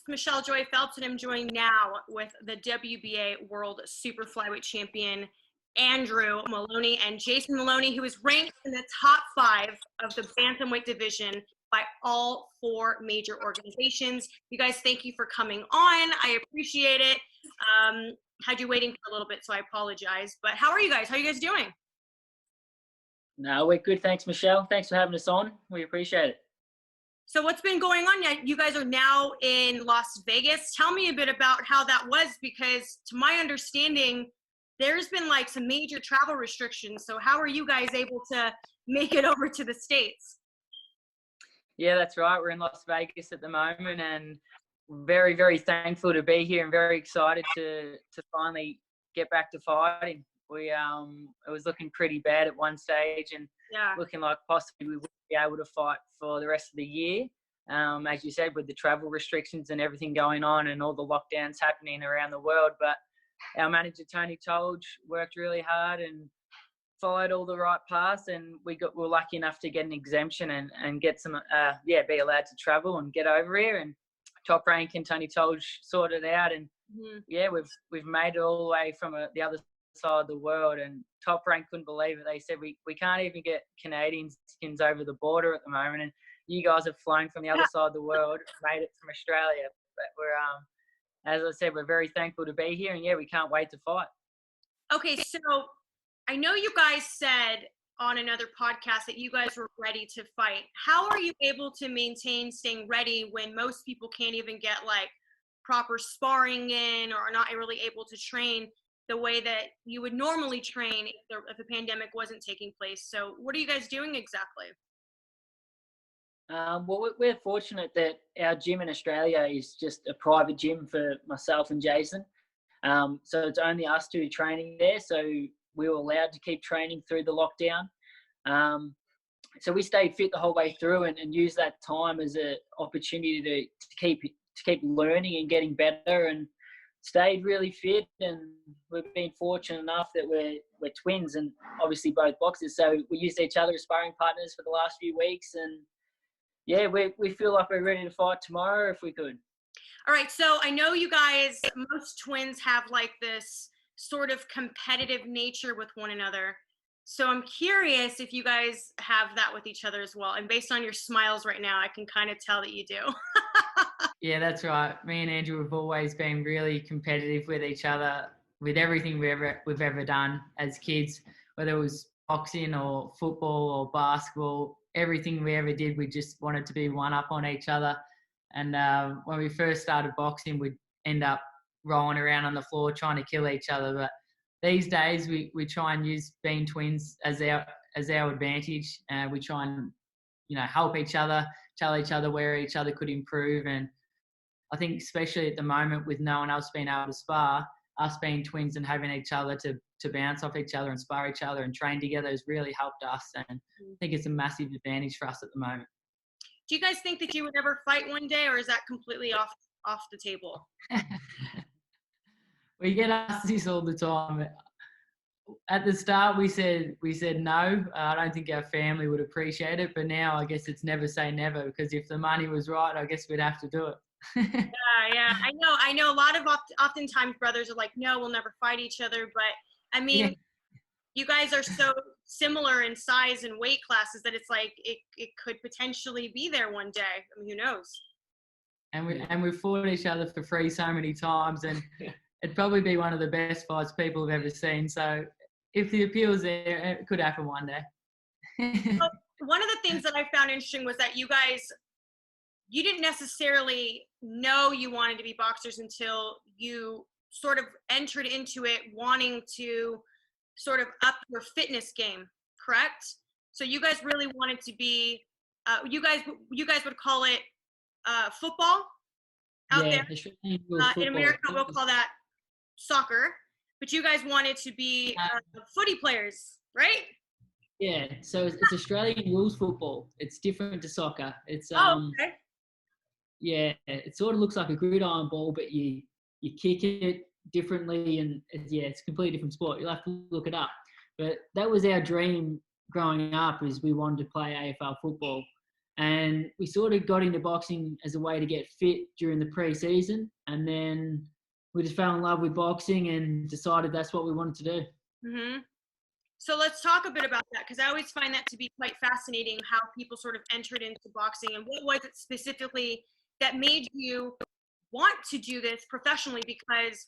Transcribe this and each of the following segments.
Michelle Joy Phelps, and I'm joined now with the WBA World Super Flyweight Champion, Andrew Moloney, and Jason Moloney, who is ranked in the top 5 of the bantamweight division by all 4 major organizations. You guys, thank you for coming on. I appreciate it. Had you waiting for a little bit, so I apologize. But how are you guys? How are you guys doing? No, we're good. Thanks, Michelle. Thanks for having us on. We appreciate it. So what's been going on? You guys are now in Las Vegas. Tell me a bit about how that was, because to my understanding, there's been like some major travel restrictions. So how are you guys able to make it over to the States? Yeah, that's right. We're in Las Vegas at the moment, and very, very thankful to be here and very excited to finally get back to fighting. It was looking pretty bad at one stage, and looking like possibly we wouldn't be able to fight for the rest of the year. As you said, with the travel restrictions and everything going on and all the lockdowns happening around the world. But our manager, Tony Tolge, worked really hard and followed all the right paths, and we were lucky enough to get an exemption and get some, be allowed to travel and get over here. And Top Rank and Tony Tolge sorted it out, and we've made it all the way from the other side of the world. And Top Rank couldn't believe it. They said we can't even get Canadians over the border at the moment, and you guys have flown from the other side of the world, made it from Australia. But we're as I said, we're very thankful to be here, and we can't wait to fight. Okay, so I know you guys said on another podcast that you guys were ready to fight. How are you able to maintain staying ready when most people can't even get like proper sparring in, or are not really able to train the way that you would normally train if the pandemic wasn't taking place? So what are you guys doing exactly? Well, we're fortunate that our gym in Australia is just a private gym for myself and Jason. So it's only us two training there. So we were allowed to keep training through the lockdown. So we stayed fit the whole way through and used that time as an opportunity to keep learning and getting better, and stayed really fit. And we've been fortunate enough that we're twins and obviously both boxers. So we used each other as sparring partners for the last few weeks, and we feel like we're ready to fight tomorrow if we could. All right. So I know you guys, most twins have like this sort of competitive nature with one another. So I'm curious if you guys have that with each other as well. And based on your smiles right now, I can kind of tell that you do. Yeah, that's right. Me and Andrew have always been really competitive with each other with everything we've ever done as kids, whether it was boxing or football or basketball. Everything we ever did, we just wanted to be one up on each other. And when we first started boxing, we'd end up rolling around on the floor trying to kill each other. But these days, we try and use being twins as our advantage. We try and help each other, tell each other where each other could improve. And I think especially at the moment with no one else being able to spar, us being twins and having each other to bounce off each other and spar each other and train together has really helped us. And I think it's a massive advantage for us at the moment. Do you guys think that you would ever fight one day, or is that completely off the table? We get asked this all the time. At the start, we said no. I don't think our family would appreciate it, but now I guess it's never say never, because if the money was right, I guess we'd have to do it. Yeah. I know a lot of oftentimes brothers are like, no, we'll never fight each other. But I mean, you guys are so similar in size and weight classes that it's like it could potentially be there one day. I mean, who knows? And we've fought each other for free so many times, and it'd probably be one of the best fights people have ever seen. So if the appeal's there, it could happen one day. Well, one of the things that I found interesting was that you didn't necessarily know you wanted to be boxers until you sort of entered into it wanting to sort of up your fitness game, correct? So you guys really wanted to be, you guys would call it football out there. In America, we'll call that soccer. But you guys wanted to be footy players, right? Yeah. So it's Australian rules football. It's different to soccer. It's okay. Yeah, it sort of looks like a gridiron ball, but you kick it differently, and it's a completely different sport. You'll have to look it up. But that was our dream growing up, is we wanted to play AFL football. And we sort of got into boxing as a way to get fit during the pre-season. And then we just fell in love with boxing and decided that's what we wanted to do. Mm-hmm. So let's talk a bit about that, because I always find that to be quite fascinating, how people sort of entered into boxing, and what was it specifically that made you want to do this professionally? Because,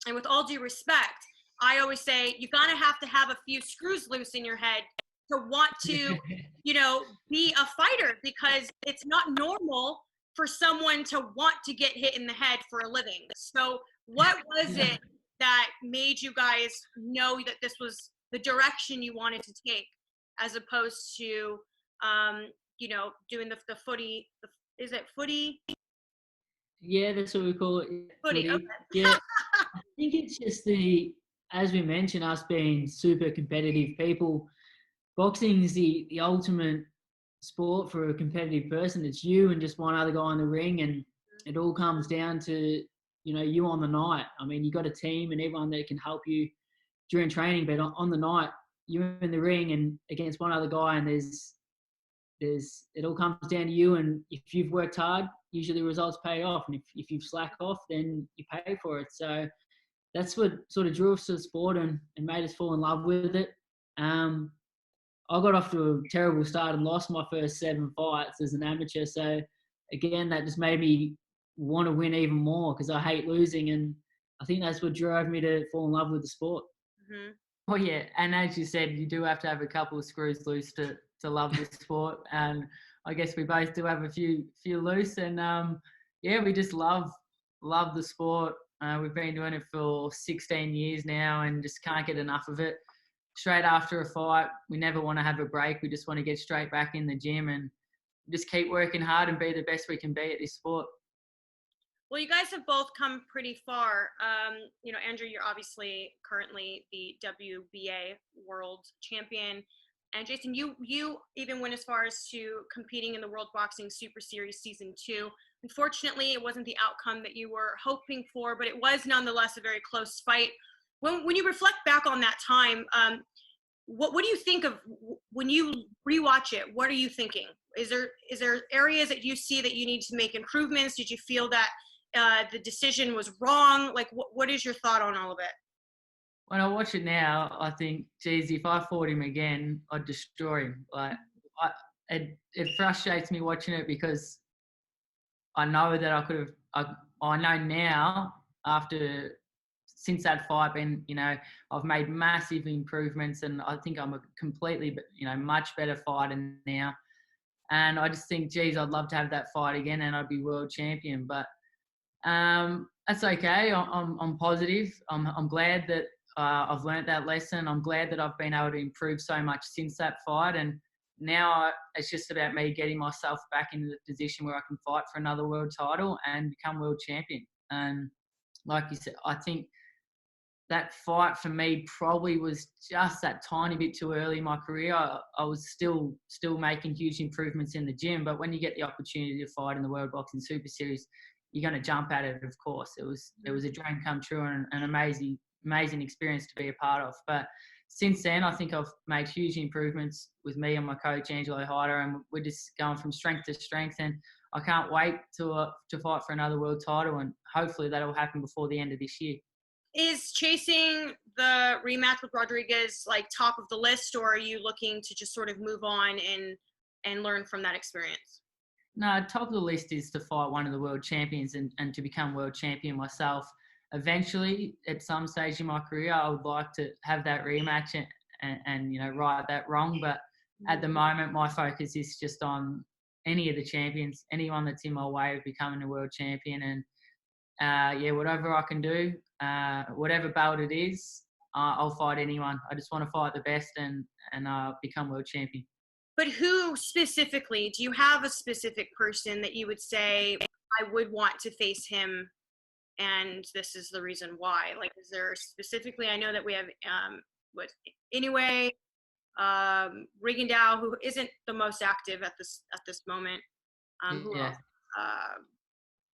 and with all due respect, I always say you're gonna have to have a few screws loose in your head to want to, you know, be a fighter, because it's not normal for someone to want to get hit in the head for a living. So what was it that made you guys know that this was the direction you wanted to take, as opposed to, you know, doing the footy? Is it footy? Yeah, that's what we call it. Footy. Footy. Okay. Yeah, I think it's just as we mentioned, us being super competitive people. Boxing is the ultimate sport for a competitive person. It's you and just one other guy in the ring, and it all comes down to, you know, you on the night. I mean, you got a team and everyone that can help you during training, but on the night, you're in the ring and against one other guy, and it all comes down to you. And if you've worked hard, usually results pay off, and if you've slacked off, then you pay for it. So that's what sort of drew us to the sport and made us fall in love with it. I got off to a terrible start and lost my first 7 fights as an amateur. So again, that just made me want to win even more, because I hate losing, and I think that's what drove me to fall in love with the sport. Mm-hmm. Oh yeah, and as you said, you do have to have a couple of screws loose to love the sport, and I guess we both do have a few loose, and yeah, we just love the sport. We've been doing it for 16 years now, and just can't get enough of it. Straight after a fight, we never want to have a break. We just want to get straight back in the gym and just keep working hard and be the best we can be at this sport. Well, you guys have both come pretty far. You know, Andrew, you're obviously currently the WBA world champion. And Jason, you even went as far as to competing in the World Boxing Super Series Season 2. Unfortunately, it wasn't the outcome that you were hoping for, but it was nonetheless a very close fight. When you reflect back on that time, what do you think of when you rewatch it? What are you thinking? Is there areas that you see that you need to make improvements? Did you feel that the decision was wrong? Like, what is your thought on all of it? When I watch it now, I think, geez, if I fought him again, I'd destroy him. Like, it frustrates me watching it, because I know that I could have. I know now, since that fight, you know, I've made massive improvements, and I think I'm a completely, you know, much better fighter now. And I just think, geez, I'd love to have that fight again, and I'd be world champion. But that's okay. I'm positive. I'm glad that I've learnt that lesson. I'm glad that I've been able to improve so much since that fight, and now it's just about me getting myself back into the position where I can fight for another world title and become world champion. And like you said, I think that fight for me probably was just that tiny bit too early in my career. I was still making huge improvements in the gym, but when you get the opportunity to fight in the World Boxing Super Series, you're going to jump at it. Of course, it was a dream come true and an amazing experience to be a part of. But since then, I think I've made huge improvements with me and my coach Angelo Hyder, and we're just going from strength to strength. And I can't wait to fight for another world title, and hopefully that'll happen before the end of this year. Is chasing the rematch with Rodriguez like top of the list, or are you looking to just sort of move on and learn from that experience? No, top of the list is to fight one of the world champions and to become world champion myself. Eventually, at some stage in my career, I would like to have that rematch and you know, right that wrong. But at the moment, my focus is just on any of the champions, anyone that's in my way of becoming a world champion. And yeah, whatever I can do, whatever belt it is, I'll fight anyone. I just want to fight the best and become world champion. But who specifically? Do you have a specific person that you would say, I would want to face him, and this is the reason why? Like, is there specifically? I know that we have anyway, Rigondeaux, who isn't the most active at this moment. Who else?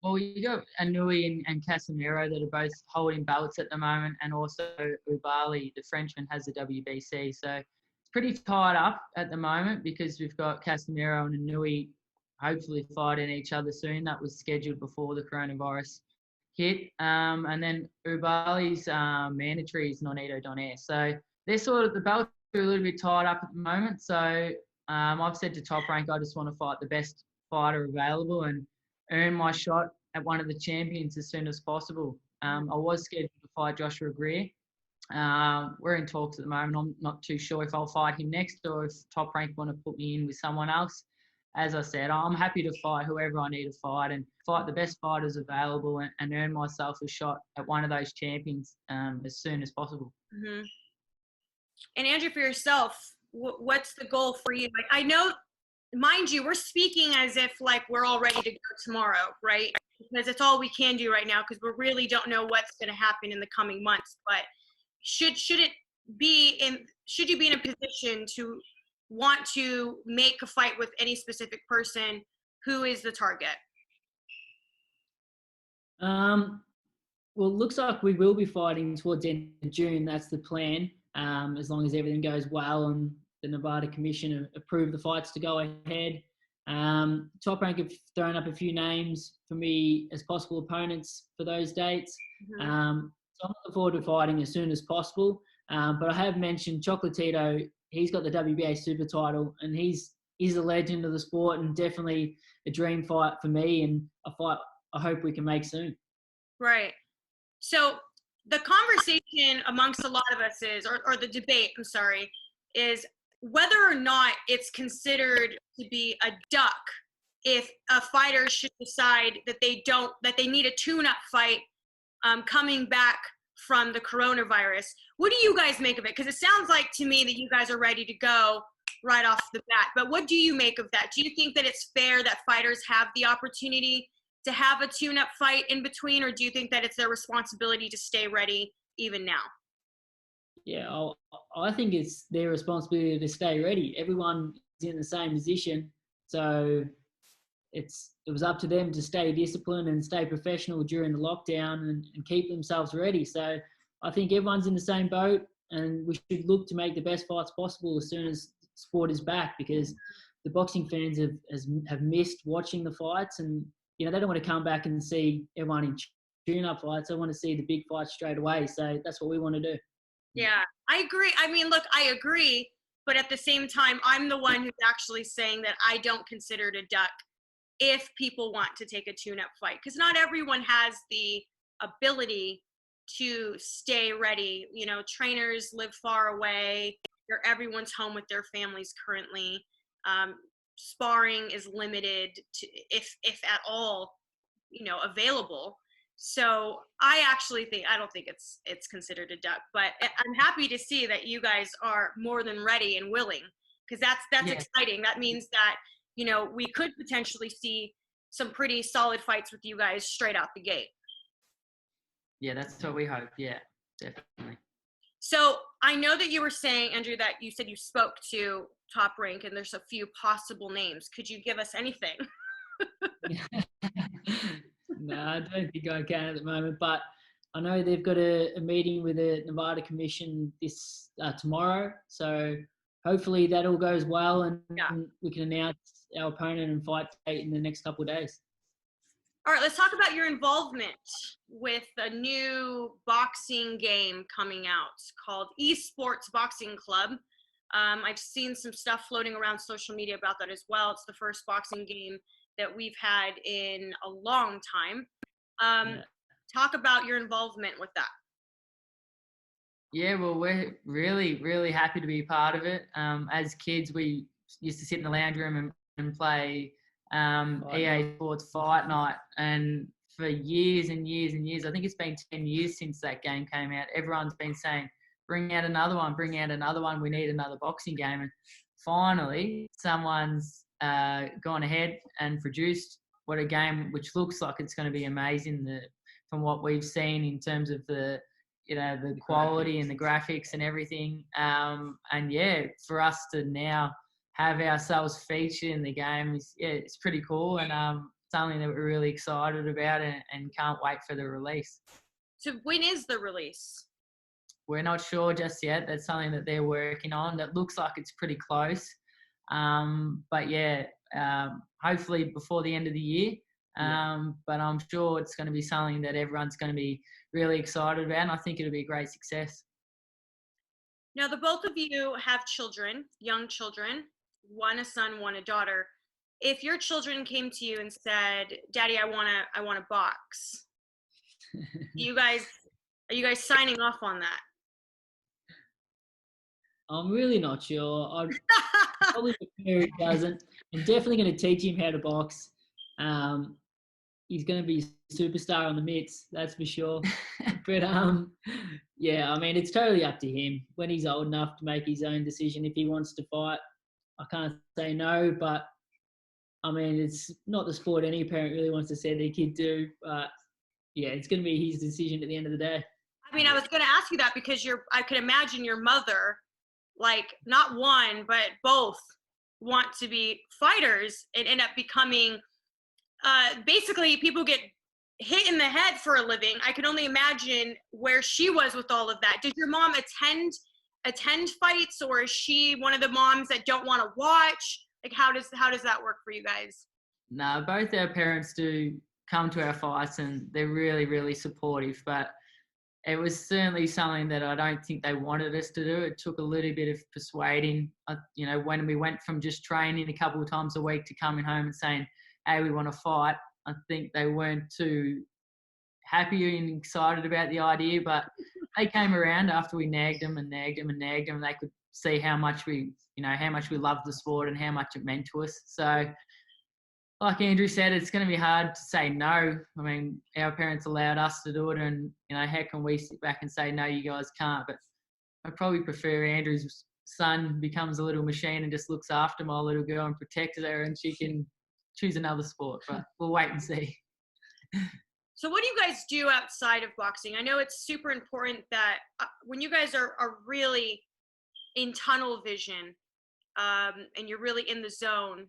Well, you got Anui and Casemiro that are both holding belts at the moment, and also Ubali, the Frenchman, has the WBC. So pretty tied up at the moment because we've got Casemiro and Inui hopefully fighting each other soon. That was scheduled before the coronavirus hit. And then Ubali's mandatory is Nonito Donaire. So they're sort of, the belts are a little bit tied up at the moment. So I've said to Top Rank, I just want to fight the best fighter available and earn my shot at one of the champions as soon as possible. I was scheduled to fight Joshua Greer. We're in talks at the moment. I'm not too sure if I'll fight him next or if Top Rank want to put me in with someone else. As I said, I'm happy to fight whoever I need to fight and fight the best fighters available and earn myself a shot at one of those champions as soon as possible. Mm-hmm. And Andrew, for yourself, what's the goal for you? Like, I know, mind you, we're speaking as if like we're all ready to go tomorrow, right? Because it's all we can do right now because we really don't know what's going to happen in the coming months. But should you be in a position to want to make a fight with any specific person, who is the target? Well, it looks like we will be fighting towards the end of June. That's the plan, as long as everything goes well and the Nevada Commission approve the fights to go ahead. Top Rank have thrown up a few names for me as possible opponents for those dates. So I'm looking forward to fighting as soon as possible. But I have mentioned Chocolatito. He's got the WBA super title and he's a legend of the sport and definitely a dream fight for me and a fight I hope we can make soon. Right. So the conversation amongst a lot of us is, or the debate, I'm sorry, is whether or not it's considered to be a duck if a fighter should decide that they need a tune-up fight coming back from the coronavirus. What do you guys make of it? Because it sounds like to me that you guys are ready to go right off the bat. But what do you make of that? Do you think that it's fair that fighters have the opportunity to have a tune-up fight in between, or do you think that it's their responsibility to stay ready even now? Yeah, I think it's their responsibility to stay ready. Everyone is in the same position, so it was up to them to stay disciplined and stay professional during the lockdown and keep themselves ready. So I think everyone's in the same boat, and we should look to make the best fights possible as soon as sport is back, because the boxing fans have missed watching the fights, and they don't want to come back and see everyone in tune-up fights. They want to see the big fights straight away. So that's what we want to do. Yeah, I agree. I mean, look, I agree, but at the same time, I'm the one who's actually saying that I don't consider it a duck if people want to take a tune-up fight, because not everyone has the ability to stay ready. Trainers live far away. Everyone's home with their families currently. Sparring is limited to, if at all, available. So I don't think it's considered a duck, but I'm happy to see that you guys are more than ready and willing, because that's exciting. That means that, we could potentially see some pretty solid fights with you guys straight out the gate. Yeah, that's what we hope. Yeah, definitely. So I know that you were saying, Andrew, that you said you spoke to Top Rank and there's a few possible names. Could you give us anything? No, I don't think I can at the moment, but I know they've got a meeting with the Nevada Commission this tomorrow. So hopefully that all goes well and we can announce our opponent and fight date in the next couple of days. All right, let's talk about your involvement with a new boxing game coming out called Esports Boxing Club. I've seen some stuff floating around social media about that as well. It's the first boxing game that we've had in a long time. Talk about your involvement with that. Yeah, well, we're really, really happy to be part of it. As kids, we used to sit in the lounge room and play EA Sports Fight Night. And for years and years and years, I think it's been 10 years since that game came out, everyone's been saying, bring out another one, we need another boxing game. And finally, someone's gone ahead and produced what a game which looks like it's going to be amazing from what we've seen in terms of the quality and the graphics and everything. And yeah, for us to now have ourselves featured in the game it's pretty cool, and something that we're really excited about and can't wait for the release. So when is the release? we're not sure just yet. That's something that they're working on. That looks like it's pretty close. But yeah, hopefully before the end of the year. But I'm sure it's going to be something that everyone's going to be really excited about, and I think it'll be a great success. Now, the both of you have children, young children, one a son, one a daughter. If your children came to you and said, "Daddy, I want to box," are you guys signing off on that? I'm really not sure. I'd probably prefer he doesn't. I'm definitely going to teach him how to box. He's going to be a superstar on the mitts, that's for sure. But yeah, I mean, it's totally up to him. When he's old enough to make his own decision, if he wants to fight, I can't say no. But I mean, it's not the sport any parent really wants to see their kid do. But yeah, it's going to be his decision at the end of the day. I mean, I was going to ask you that because I could imagine your mother, like not one, but both want to be fighters and end up becoming basically people get hit in the head for a living. I can only imagine where she was with all of that. Did your mom attend fights, or is she one of the moms that don't want to watch? Like, how does that work for you guys? No, both our parents do come to our fights, and they're really, really supportive. But it was certainly something that I don't think they wanted us to do. It took a little bit of persuading. When we went from just training a couple of times a week to coming home and saying, "Hey, we want to fight," I think they weren't too happy and excited about the idea. But they came around after we nagged them and nagged them and nagged them. And they could see how much we loved the sport and how much it meant to us. So, like Andrew said, it's going to be hard to say no. I mean, our parents allowed us to do it, and how can we sit back and say no, you guys can't? But I probably prefer Andrew's son becomes a little machine and just looks after my little girl and protects her, and she can choose another sport. But we'll wait and see. So what do you guys do outside of boxing? I know it's super important that when you guys are really in tunnel vision and you're really in the zone,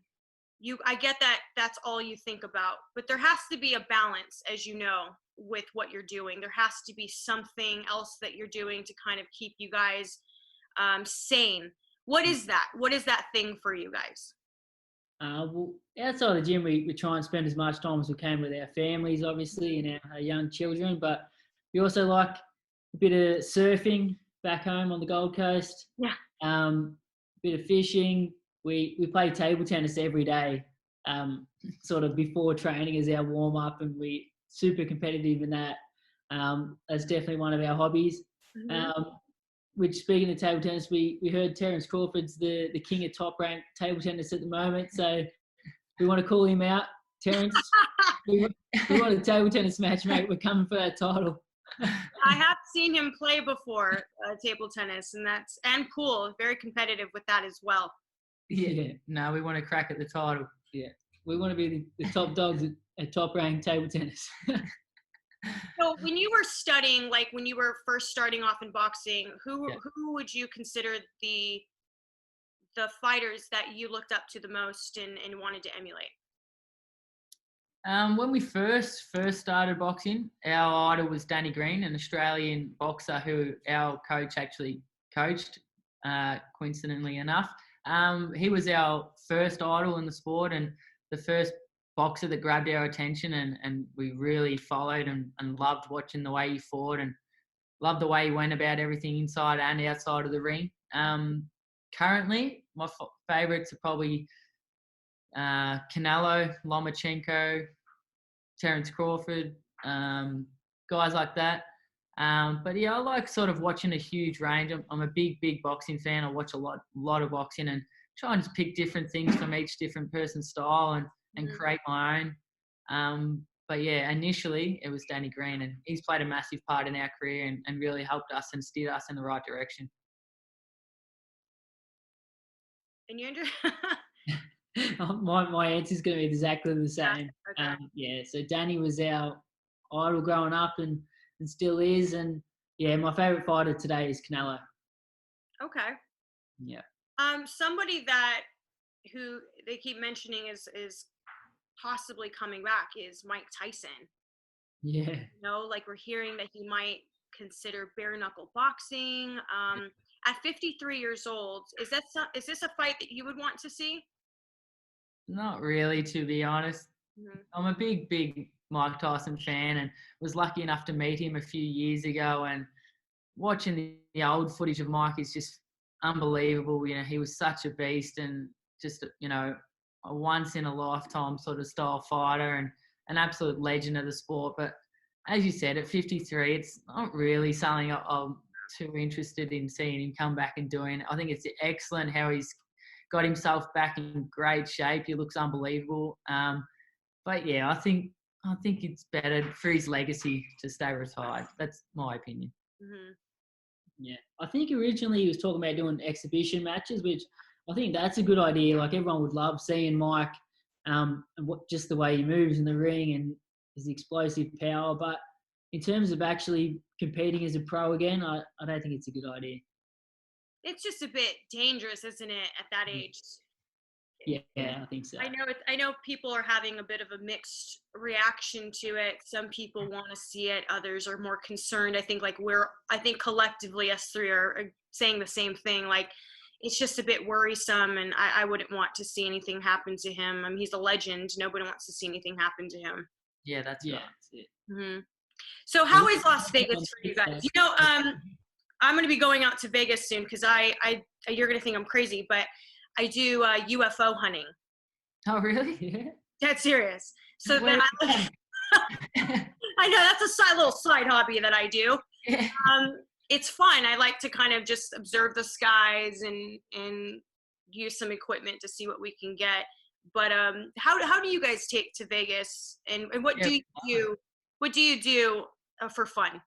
I get that that's all you think about, but there has to be a balance, as you know, with what you're doing. There has to be something else that you're doing to kind of keep you guys sane. What is that? What is that thing for you guys? Well, outside the gym, we try and spend as much time as we can with our families, obviously, and our young children. But we also like a bit of surfing back home on the Gold Coast. Yeah. A bit of fishing. We play table tennis every day, sort of before training as our warm up, and we super competitive in that. That's definitely one of our hobbies. Mm-hmm. Which, speaking of table tennis, we heard Terence Crawford's the king of top ranked table tennis at the moment. So we want to call him out. Terence, we want a table tennis match, mate. We're coming for that title. I have seen him play before, table tennis, and pool. Very competitive with that as well. Yeah. No, we want to crack at the title. Yeah. We want to be the top dogs at top ranked table tennis. So when you were studying, like when you were first starting off in boxing, who would you consider the fighters that you looked up to the most and wanted to emulate? When we first started boxing, our idol was Danny Green, an Australian boxer who our coach actually coached, coincidentally enough. He was our first idol in the sport and the first boxer that grabbed our attention, and we really followed and loved watching the way he fought and loved the way he went about everything inside and outside of the ring. Currently, my favourites are probably Canelo, Lomachenko, Terence Crawford, guys like that. But yeah, I like sort of watching a huge range. I'm a big boxing fan. I watch a lot of boxing and try and just pick different things from each different person's style and create my own. But yeah, initially it was Danny Green, and he's played a massive part in our career and really helped us and steered us in the right direction. And you, Andrew? My answer is going to be exactly the same. Okay. So Danny was our idol growing up and still is. And yeah, my favourite fighter today is Canelo. Okay. Yeah. Somebody who they keep mentioning is possibly coming back is Mike Tyson. Yeah. Like we're hearing that he might consider bare knuckle boxing. At 53 years old, is this a fight that you would want to see? Not really, to be honest. Mm-hmm. I'm a big Mike Tyson fan, and was lucky enough to meet him a few years ago. And watching the old footage of Mike is just unbelievable. You know, he was such a beast, and just, you know, a once in a lifetime sort of style fighter, and an absolute legend of the sport. But as you said, at 53, it's not really something I'm too interested in seeing him come back and doing. I think it's excellent how he's got himself back in great shape. He looks unbelievable. But yeah, I think it's better for his legacy to stay retired. That's my opinion. Mm-hmm. Yeah, I think originally he was talking about doing exhibition matches, which I think that's a good idea. Like, everyone would love seeing Mike, and just the way he moves in the ring and his explosive power. But in terms of actually competing as a pro again, I don't think it's a good idea. It's just a bit dangerous, isn't it, at that age? Yeah, I think so. I know people are having a bit of a mixed reaction to it. Some people want to see it, others are more concerned. I think collectively us three are saying the same thing. Like, it's just a bit worrisome, and I wouldn't want to see anything happen to him. I mean, he's a legend. Nobody wants to see anything happen to him. Yeah, that's right. Mm-hmm. So how is Las Vegas for you guys? You know, I'm going to be going out to Vegas soon because you're going to think I'm crazy, but I do UFO hunting. Oh, really? Yeah. That's serious. So then I know that's a little side hobby that I do. Yeah. It's fun. I like to kind of just observe the skies and use some equipment to see what we can get. But how do you guys take to Vegas, and what do you do? What do you do for fun?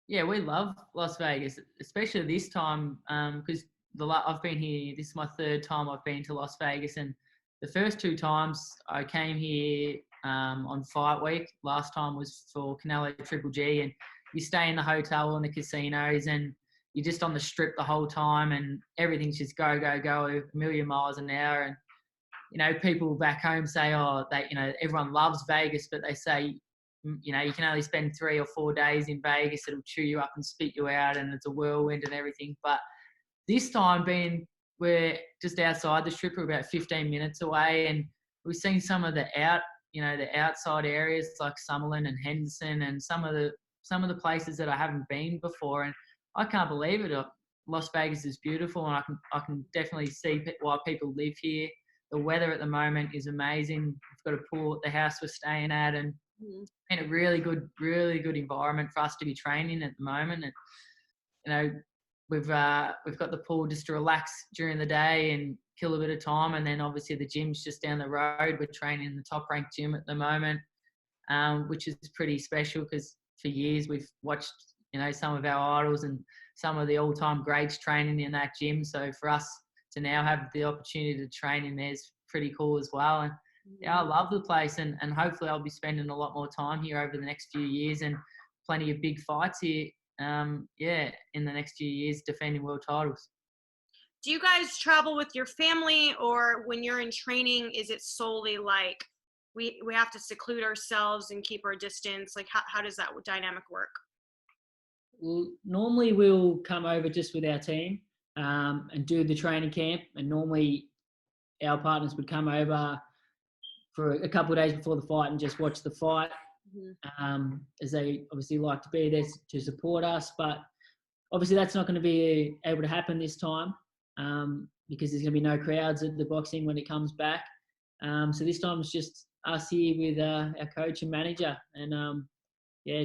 Yeah, we love Las Vegas, especially this time, because I've been here. This is my third time I've been to Las Vegas, and the first two times I came here on fight week. Last time was for Canelo Triple G, and you stay in the hotel and the casinos, and you're just on the strip the whole time, and everything's just go a million miles an hour. And you know, people back home say, everyone loves Vegas, but they say, you know, you can only spend 3 or 4 days in Vegas. It'll chew you up and spit you out, and it's a whirlwind and everything. But this time, we're just outside the strip, we're about 15 minutes away, and we've seen some of the outside areas like Summerlin and Henderson, and some of the places that I haven't been before, and I can't believe it. Las Vegas is beautiful, and I can definitely see why people live here. The weather at the moment is amazing. We've got a pool at the house we're staying at, and in a really good environment for us to be training at the moment. And you know, we've got the pool just to relax during the day and kill a bit of time, and then obviously the gym's just down the road. We're training in the top ranked gym at the moment, which is pretty special because for years we've watched, you know, some of our idols and some of the all-time greats training in that gym. So for us to now have the opportunity to train in there is pretty cool as well. And yeah, I love the place, and hopefully I'll be spending a lot more time here over the next few years, and plenty of big fights here, in the next few years defending world titles. Do you guys travel with your family, or when you're in training, is it solely like we have to seclude ourselves and keep our distance? Like, how does that dynamic work? Well, normally we'll come over just with our team and do the training camp, and normally our partners would come over for a couple of days before the fight and just watch the fight, as they obviously like to be there to support us. But obviously that's not going to be able to happen this time because there's going to be no crowds at the boxing when it comes back. So this time it's just us here with our coach and manager, and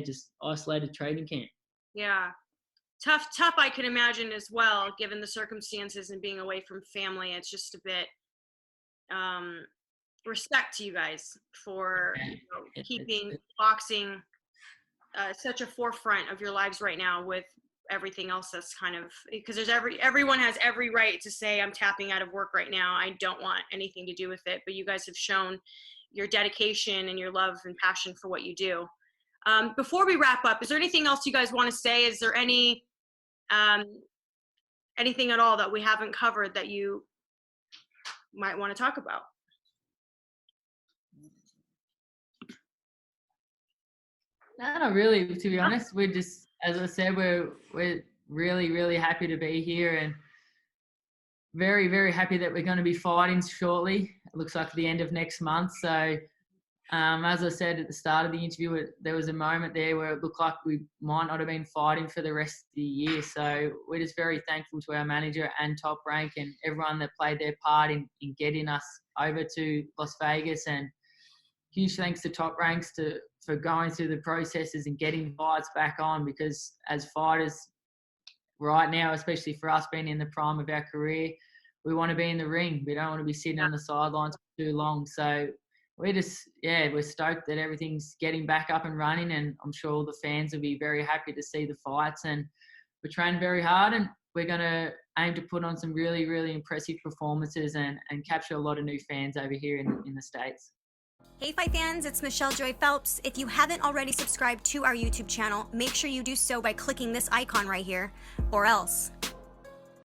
just isolated training camp. Yeah. Tough, I can imagine as well, given the circumstances and being away from family. It's just a bit respect to you guys for keeping boxing such a forefront of your lives right now with everything else that's kind of, because everyone has every right to say, I'm tapping out of work right now, I don't want anything to do with it. But you guys have shown your dedication and your love and passion for what you do. Before we wrap up, is there anything else you guys want to say? Is there anything at all that we haven't covered that you might want to talk about? No, not really, to be honest. We're just as I said, we're really, really happy to be here and very, very happy that we're going to be fighting shortly. It looks like the end of next month. So, as I said at the start of the interview, there was a moment there where it looked like we might not have been fighting for the rest of the year. So we're just very thankful to our manager and Top Rank and everyone that played their part in getting us over to Las Vegas. And huge thanks to Top Ranks for going through the processes and getting fights back on, because as fighters right now, especially for us being in the prime of our career, we want to be in the ring. We don't want to be sitting on the sidelines for too long. So we're stoked that everything's getting back up and running, and I'm sure all the fans will be very happy to see the fights. And we're training very hard, and we're going to aim to put on some really, really impressive performances and capture a lot of new fans over here in the States. Hey Fight fans, it's Michelle Joy Phelps. If you haven't already subscribed to our YouTube channel, make sure you do so by clicking this icon right here, or else